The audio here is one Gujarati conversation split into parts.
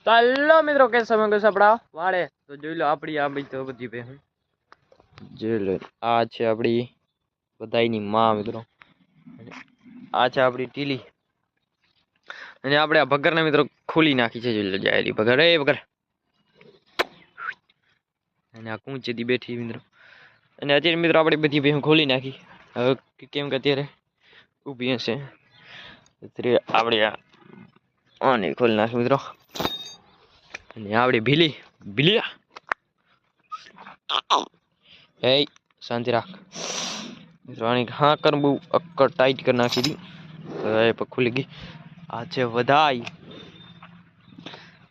ચાલો મિત્રો કે સમય કે સપડા વાળે તો જોઈ લો આપણી આ બધી તો બધી ભેહું જોઈ લો આ છે આપણી બધાયની માં મિત્રો આ છે આપણી ટીલી અને આપણે આ ભગરને મિત્રો ખોલી નાખી છે જોઈ લો જાયલી ભગર એ ભગર અને આ કૂંચેથી બેઠી મિત્રો અને અત્યારે મિત્રો આપણે બધી ભેહું ખોલી નાખી હવે કેમ કે અત્યારે ઊભી હશે અત્યારે આપણે આને ખોલી નાખી મિત્રો અને આવડી ભીલી ભીલિયા એ શાંતિ રાખ રાણી હા કર બહુ અક્કડ ટાઈટ કરી નાખી હતી એ પણ ખુલી ગઈ આ છે વધાઈ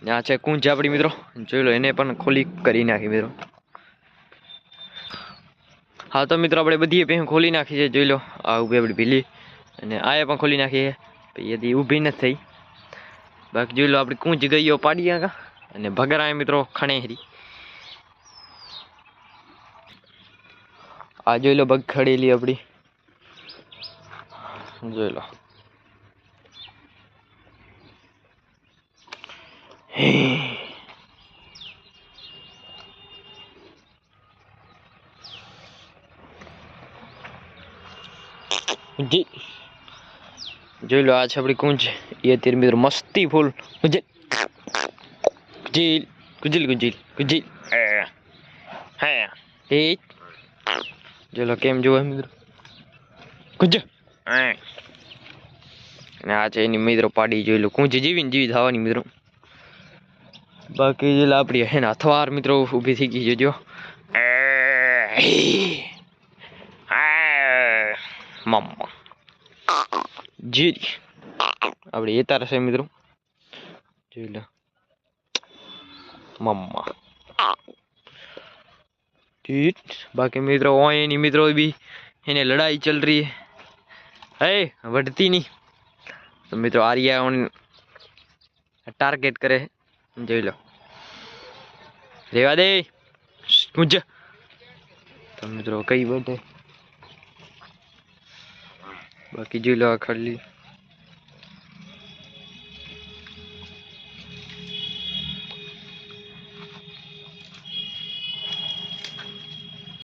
ને આ છે કુંજ આપણી મિત્રો જોઈ લો એને પણ ખોલી કરી નાખી મિત્રો હા તો મિત્રો આપણે બધી ભેહું ખોલી નાખી છે જોઈ લો આ ઊભી આપણી ભીલી અને આ પણ ખોલી નાખી છે પછી એથી ઊભી નથી થઈ બાકી જોઈ લો આપણી કુંજ ગઈઓ પાડી આગા અને ભગરા મિત્રો ખણેરી આ જોઈ લો બગ ખડેલી આપણી જોઈ લો જી જોઈ લો આ છે આપણી કુંજ એ અત્યારે મિત્રો મસ્તી ફૂલ કુંજલ કુંજલ કુંજલ કુંજલ હા એ જોઈ લો કેમ જોવે મિત્રો કુંજ અને આ છે એની મિત્રો પાડી જોઈ લો કુંજ જીવીને જીવી થવાની મિત્રો બાકી જોઈ લો આપણી હે ને અથવાર મિત્રો ઊભી થઈ ગઈ જોજો મમ્મા જી આપણે એ તારા છે મિત્રો જોઈ લો મમ્મા ઠીક બાકી મિત્રો એની મિત્રો भी એને લડાઈ चल रही है बढ़ती नहीं तो મિત્રો આર્યા ઓન ટાર્ગેટ કરે જોઈ લો રેવા દે કુંજ તો મિત્રો કઈ બેઠે બાકી જોઈ લો ખડલી